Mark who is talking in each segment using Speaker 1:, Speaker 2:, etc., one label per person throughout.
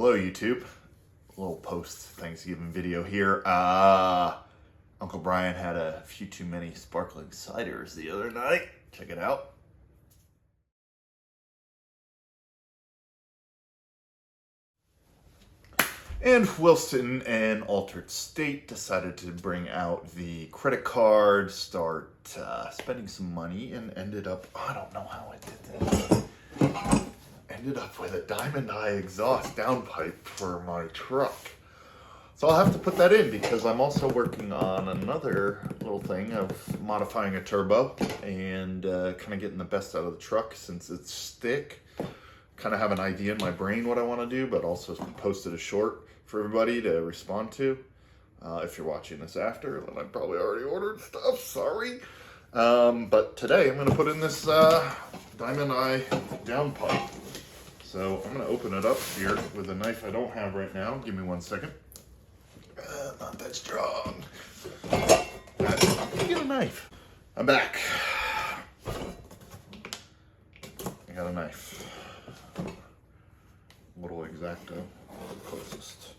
Speaker 1: Hello YouTube, a little post-Thanksgiving video here. Uncle Brian had a few too many sparkling ciders the other night. Check it out. And Wilson and Altered State decided to bring out the credit card, start spending some money, and ended up, I don't know how I did this. Ended up with a diamond eye exhaust downpipe for my truck. So I'll have to put that in because I'm also working on another little thing of modifying a turbo and kind of getting the best out of the truck since it's thick. Kind of have an idea in my brain what I want to do, but also posted a short for everybody to respond to. If you're watching this after, then I probably already ordered stuff, sorry. But today I'm going to put in this diamond eye downpipe. So I'm going to open it up here with a knife I don't have right now. Give me 1 second. Not that strong. I'm going to get a knife. I'm back. I got a knife. Little X-Acto, closest.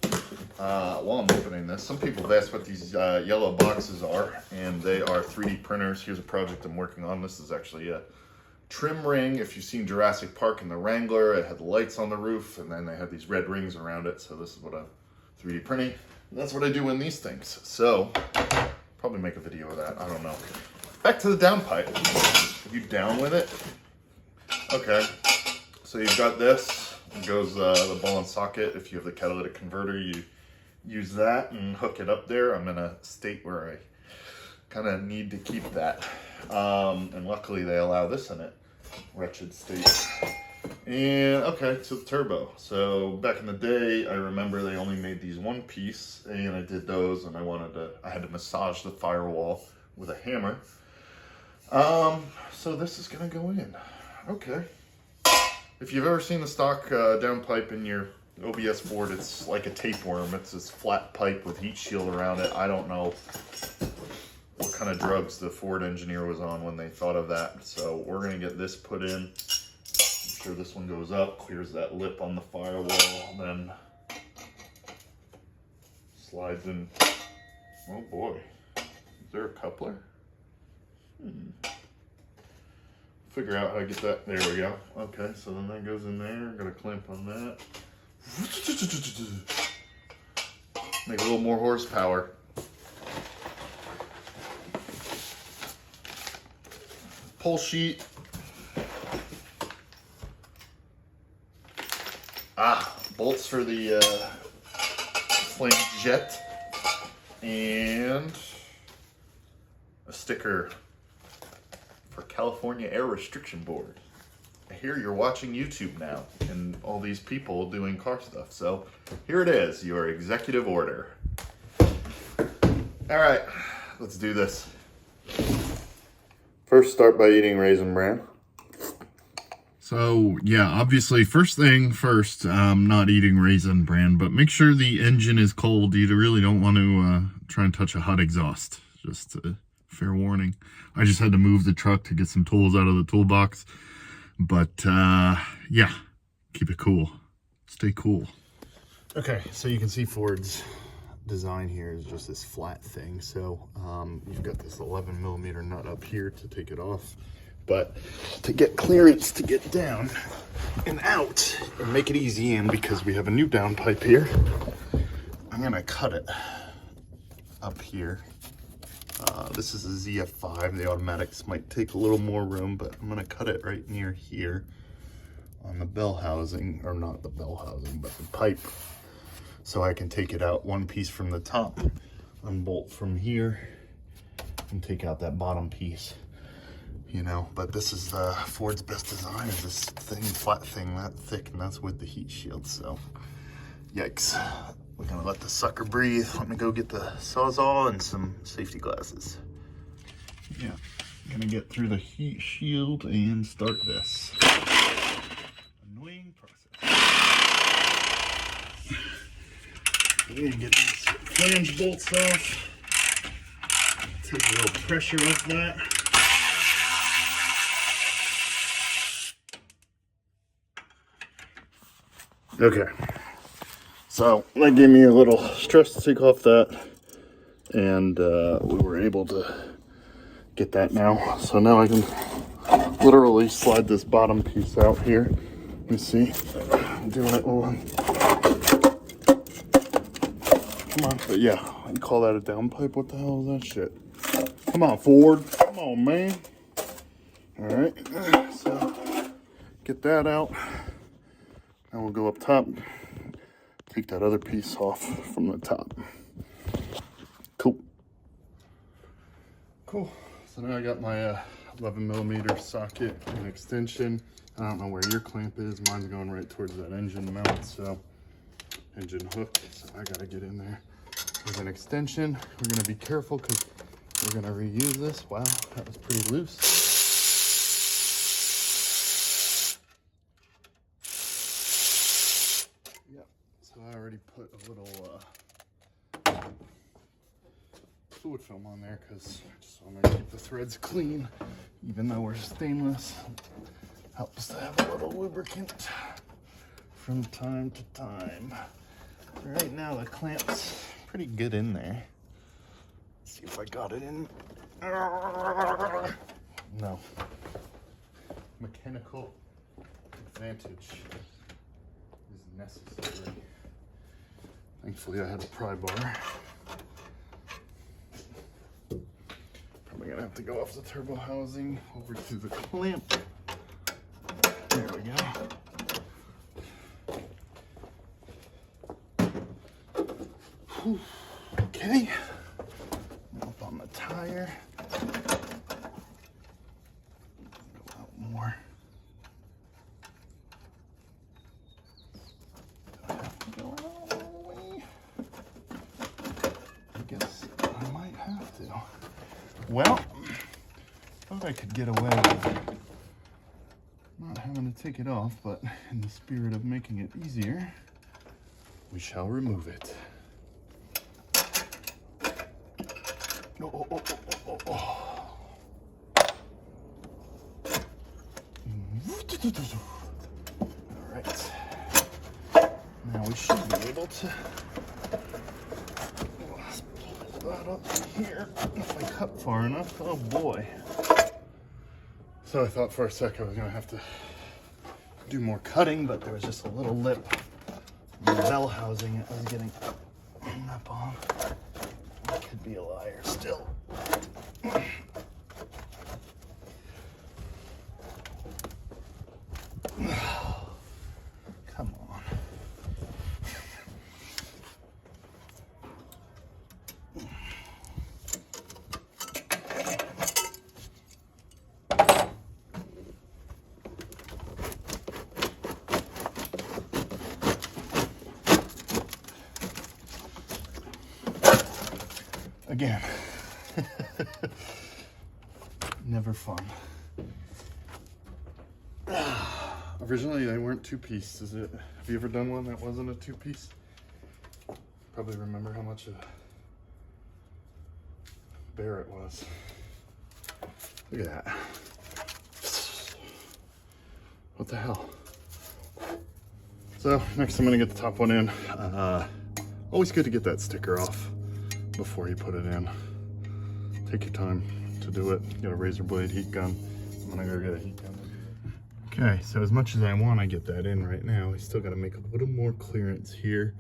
Speaker 1: While I'm opening this, some people have asked what these yellow boxes are, and they are 3D printers. Here's a project I'm working on. This is actually a trim ring. If you've seen Jurassic Park in the Wrangler, it had the lights on the roof, and then they had these red rings around it. So this is what I'm 3D printing. And that's what I do in these things. So probably make a video of that. I don't know. Back to the downpipe. Are you down with it? Okay. So you've got this. It goes the ball and socket. If you have the catalytic converter, you use that and hook it up there. I'm in a state where I kind of need to keep that. And luckily they allow this in it. Wretched state. And okay, to the turbo. So back in the day, I remember they only made these one piece, and I did those, and I had to massage the firewall with a hammer. So this is gonna go in. Okay. If you've ever seen the stock downpipe in your OBS Ford, it's like a tapeworm. It's this flat pipe with heat shield around it. I don't know what kind of drugs the Ford engineer was on when they thought of that. So we're gonna get this put in. Make sure this one goes up, clears that lip on the firewall, then slides in. Oh boy, is there a coupler? Figure out how to get that. There we go. Okay, so then that goes in there. Got a clamp on that. Make a little more horsepower. Pull sheet. Bolts for the flame jet. And a sticker for California Air Restriction Board. I hear you're watching YouTube now and all these people doing car stuff. So here it is, your executive order. All right, let's do this. First, start by eating Raisin Bran. So yeah, obviously first thing first, not eating Raisin Bran, but make sure the engine is cold. You really don't want to try and touch a hot exhaust. Just fair warning. I just had to move the truck to get some tools out of the toolbox. But yeah, keep it cool. Stay cool. Okay, so you can see Ford's design here is just this flat thing. So you've got this 11mm nut up here to take it off. But to get clearance to get down and out and make it easy, and because we have a new downpipe here, I'm going to cut it up here. This is a ZF5. The automatics might take a little more room, but I'm going to cut it right near here on the bell housing, or not the bell housing, but the pipe, so I can take it out one piece from the top, unbolt from here, and take out that bottom piece. You know, but this is Ford's best design, is this thing, flat thing, that thick, and that's with the heat shield. So, yikes. We're gonna let the sucker breathe. Let me go get the Sawzall and some safety glasses. Yeah, I'm gonna get through the heat shield and start this. Annoying process. I'm gonna get these flange bolts off. Take a little pressure off that. Okay, So that gave me a little stress to take off that, and we were able to get that now. So now I can literally slide this bottom piece out here. Let me see. I'm doing it all. Come on. But yeah, I call that a downpipe. What the hell is that shit? Come on, Ford. Come on, man. All right. So get that out. Now we'll go up top. Take that other piece off from the top. Cool. Cool. So now I got my 11mm socket and extension. I don't know where your clamp is. Mine's going right towards that engine mount, so engine hook. So I gotta get in there with an extension. We're gonna be careful because we're gonna reuse this. Wow, that was pretty loose. Yep. So I already put a little fluid film on there because I just want to keep the threads clean, even though we're stainless. Helps to have a little lubricant from time to time. Right now the clamp's pretty good in there. Let's see if I got it in. No. Mechanical advantage is necessary. Thankfully I had a pry bar. Probably gonna have to go off the turbo housing over to the clamp. There we go. Whew. Okay. Up on the tire. Go out more. Do I have to go all the way? I guess I might have to. Well, thought I could get away with not having to take it off, but in the spirit of making it easier, we shall remove it. Oh, oh, oh, oh, oh, oh. All right. Now we should be able to pull that up here if I cut far enough. Oh boy. So I thought for a sec I was gonna have to do more cutting, but there was just a little lip in the bell housing it was getting up on. I could be a liar still. Come on. Again, never fun. Originally, they weren't two-piece. Is it? Have you ever done one that wasn't a two-piece? Probably remember how much a bear it was. Look at that. What the hell? So next I'm gonna get the top one in. Always good to get that sticker off before you put it in. Take your time to do it. Get a razor blade heat gun. I'm gonna go get a heat gun. Okay, so as much as I want to get that in right now, I still got to make a little more clearance here.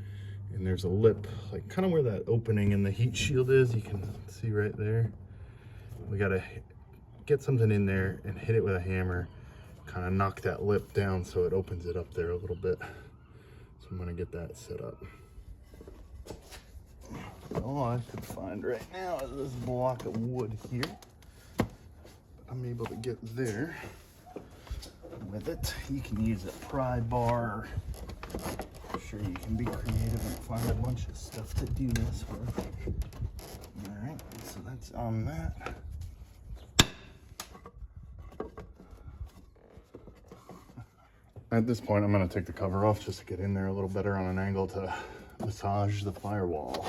Speaker 1: And there's a lip, like kind of where that opening in the heat shield is. You can see right there. We got to get something in there and hit it with a hammer. Kind of knock that lip down so it opens it up there a little bit. So I'm going to get that set up. All I could find right now is this block of wood here. I'm able to get there with it. You can use a pry bar. I'm sure you can be creative and find a bunch of stuff to do this with. All right, so that's on that. At this point, I'm going to take the cover off just to get in there a little better on an angle to massage the firewall.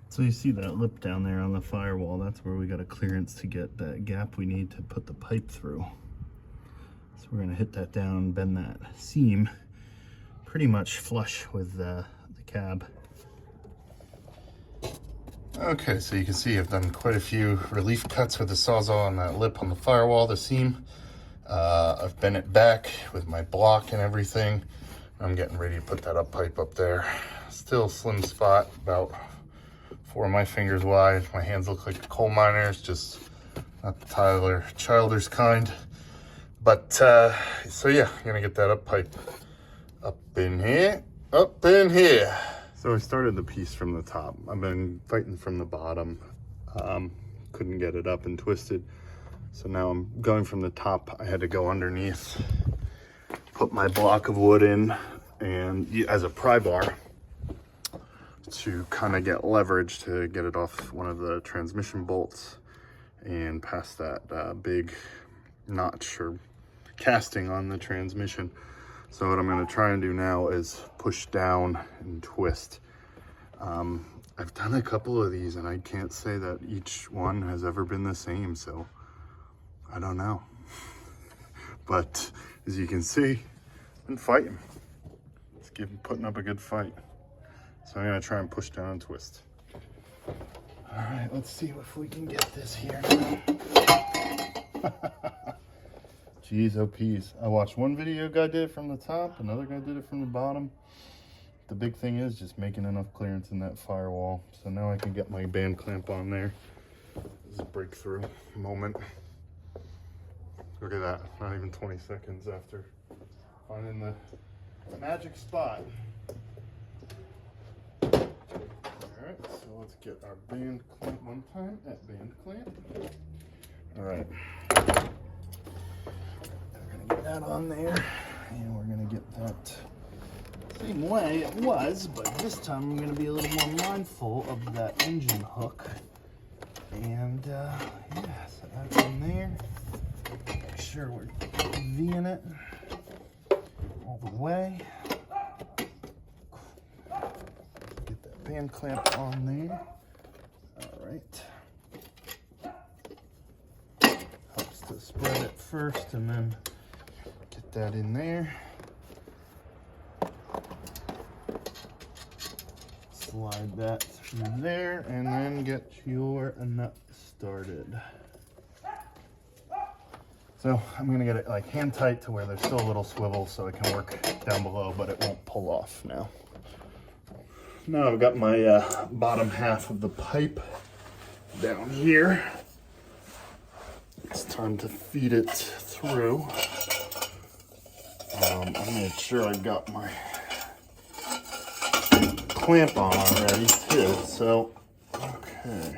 Speaker 1: So you see that lip down there on the firewall, that's where we got a clearance to get that gap we need to put the pipe through. So we're gonna hit that down, bend that seam,
Speaker 2: pretty much flush with the cab.
Speaker 1: Okay, so you can see I've done quite a few relief cuts with the Sawzall on that lip on the firewall, the seam. I've bent it back with my block and everything. I'm getting ready to put that up pipe up there. Still a slim spot, about 4 of my fingers wide. My hands look like a coal miner's, just not the Tyler Childers kind. But, so yeah, I'm gonna get that up pipe up in here. So I started the piece from the top. I've been fighting from the bottom. Couldn't get it up and twisted. So now I'm going from the top. I had to go underneath, put my block of wood in, and as a pry bar to kind of get leverage to get it off one of the transmission bolts and past that big notch or casting on the transmission. So what I'm going to try and do now is push down and twist. I've done a couple of these and I can't say that each one has ever been the same, so I don't know. But as you can see, I've been fighting. Putting up a good fight. So I'm going to try and push down and twist. All right, let's see if we can get this here. Jeez, oh peas. I watched one video guy did it from the top, another guy did it from the bottom. The big thing is just making enough clearance in that firewall. So now I can get my band clamp on there. This is a breakthrough moment. Look at that, not even 20 seconds after finding the magic spot. All right, so let's get our band clamp one time at band clamp. All right. That on there, and we're gonna get that same way it was, but this time I'm gonna be a little more mindful of that engine hook. And yeah, so that's in there. Make sure we're V'ing it all the way. Get that band clamp on there. All right. Helps to spread it first and then get that in there. Slide that through there and then get your nut started. So I'm gonna get it like hand tight to where there's still a little swivel so it can work down below, but it won't pull off now. Now I've got my bottom half of the pipe down here. It's time to feed it through. I made sure I got my clamp on already too, so okay.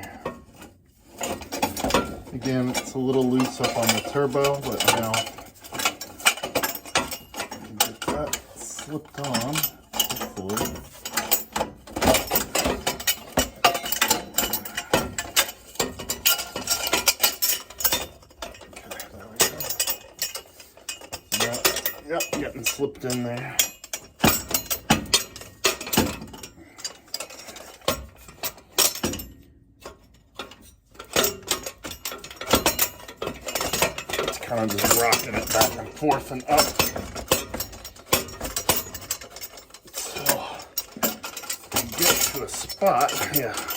Speaker 1: Again, it's a little loose up on the turbo, but now get that slipped on, hopefully. Okay, there we go. Yep, getting slipped in there. Kind of just rocking it back and forth and up. So get to a spot,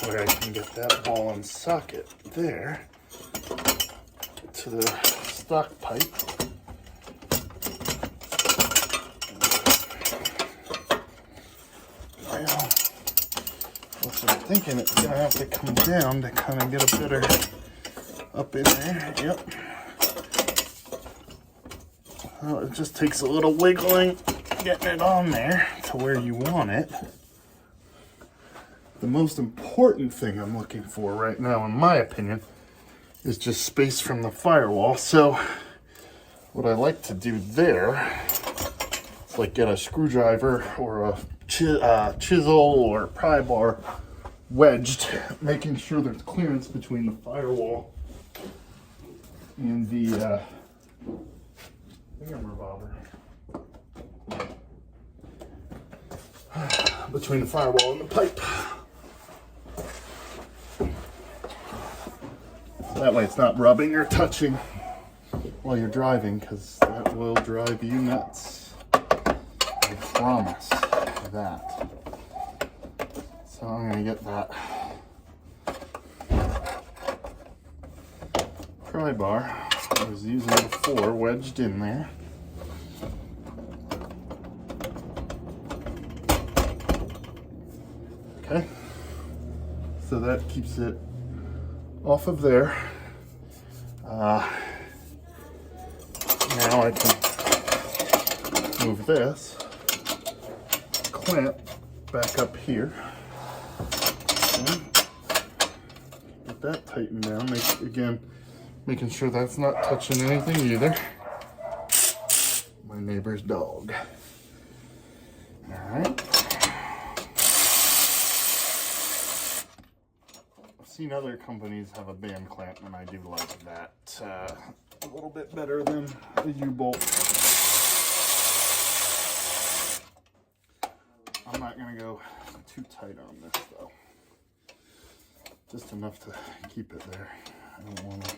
Speaker 1: where I can get that ball and socket there to the stock pipe. Now, what I'm thinking, it's gonna have to come down to kind of get a better up in there. Yep. Well, it just takes a little wiggling, getting it on there to where you want it. The most important thing I'm looking for right now, in my opinion, is just space from the firewall. So what I like to do there is like get a screwdriver or a chisel or a pry bar wedged, making sure there's clearance between the firewall and the revolver. Between the firewall and the pipe. So that way it's not rubbing or touching while you're driving, because that will drive you nuts. promise that. So I'm gonna get that pry bar I was using before wedged in there. Okay, so that keeps it off of there. Now I can move this clamp back up here. Okay. Get that tightened down. Making sure that's not touching anything either. My neighbor's dog. All right. I've seen other companies have a band clamp, and I do like that a little bit better than the U-bolt. I'm not gonna go too tight on this though. Just enough to keep it there. I don't want to.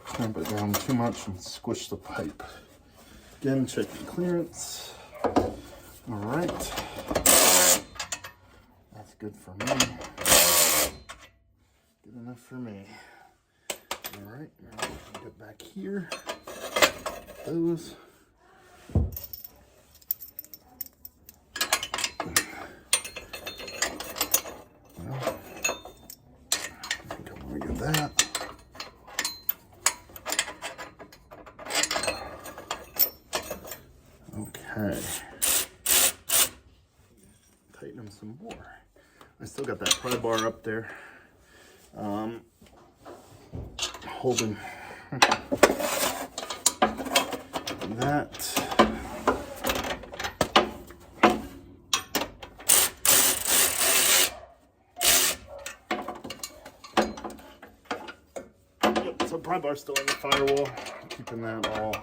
Speaker 1: Clamp it down too much and squish the pipe. Again, check the clearance. All right. That's good for me. Good enough for me. All right, now we'll get back here. Those. Well, I think I want to get that. Okay. Tighten them some more. I still got that pry bar up there. Holding that. Yep, so pry bar still in the firewall, keeping that all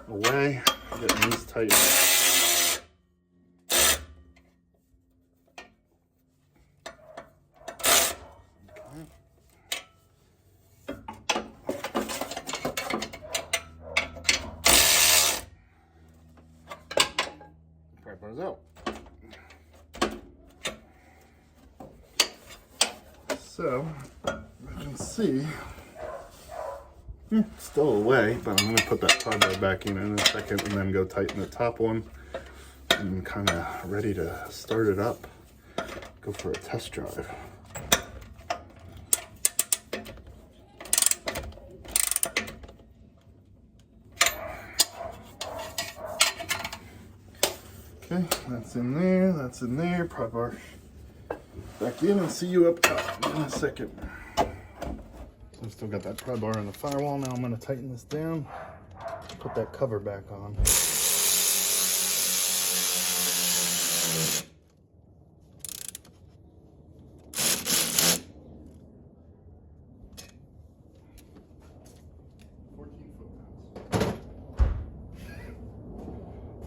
Speaker 1: away. Getting these tightened. Pry bars out. So, you can see, still away, but I'm going to put that pry bar back in a second and then go tighten the top one. I'm kind of ready to start it up, go for a test drive. Okay, that's in there, pry bar back in, and see you up top in a second. I've still got that pry bar in the firewall. Now I'm going to tighten this down, put that cover back on.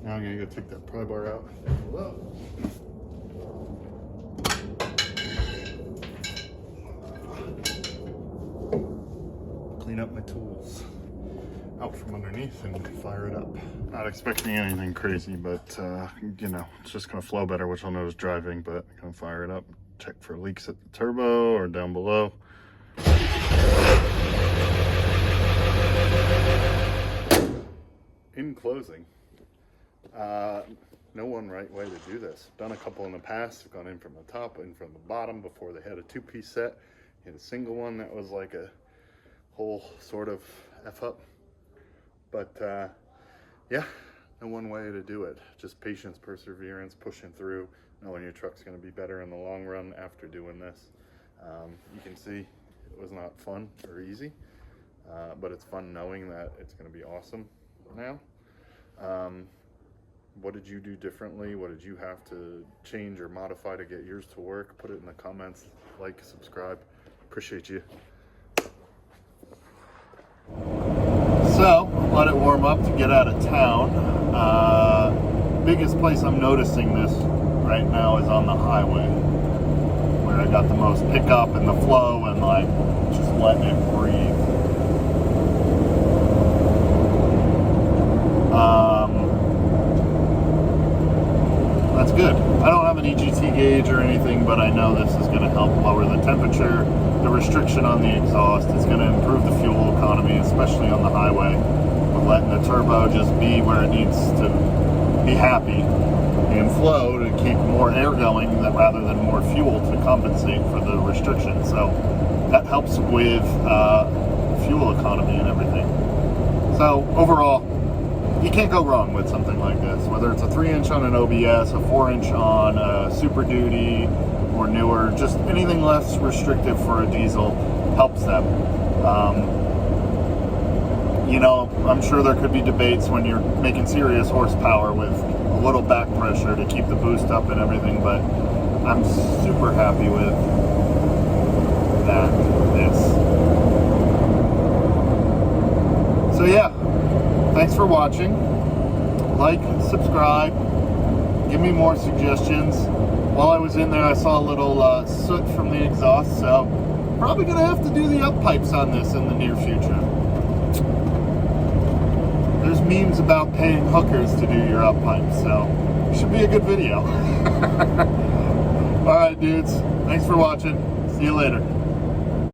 Speaker 1: Now I'm going to go take that pry bar out. Clean up my tools out from underneath and fire it up. Not expecting anything crazy, but you know, it's just going to flow better, which I'll know is driving, but I'm going to fire it up. Check for leaks at the turbo or down below. In closing, no one right way to do this. Done a couple in the past. I've gone in from the top, in from the bottom before they had a two-piece set. Hit a single one that was like a whole sort of F up. But yeah, no one way to do it. Just patience, perseverance, pushing through, knowing your truck's going to be better in the long run after doing this. You can see it was not fun or easy, but it's fun knowing that it's going to be awesome now. What did you do differently? What did you have to change or modify to get yours to work? Put it in the comments. Like, subscribe. Appreciate you. So, let it warm up to get out of town. Biggest place I'm noticing this right now is on the highway, where I got the most pickup and the flow and like just letting it breathe. but I know this is going to help lower the temperature, the restriction on the exhaust. It's going to improve the fuel economy, especially on the highway. We're letting the turbo just be where it needs to be happy and flow to keep more air going rather than more fuel to compensate for the restriction. So that helps with fuel economy and everything. So overall, you can't go wrong with something like this, whether it's a 3-inch on an OBS, a 4-inch on a Super Duty or newer, just anything less restrictive for a diesel helps them. You know, I'm sure there could be debates when you're making serious horsepower with a little back pressure to keep the boost up and everything, but I'm super happy with this. So yeah, thanks for watching. Like, subscribe, give me more suggestions. While I was in there, I saw a little soot from the exhaust, so probably gonna have to do the up pipes on this in the near future. There's memes about paying hookers to do your up pipes, so it should be a good video. Alright dudes, thanks for watching. See you later.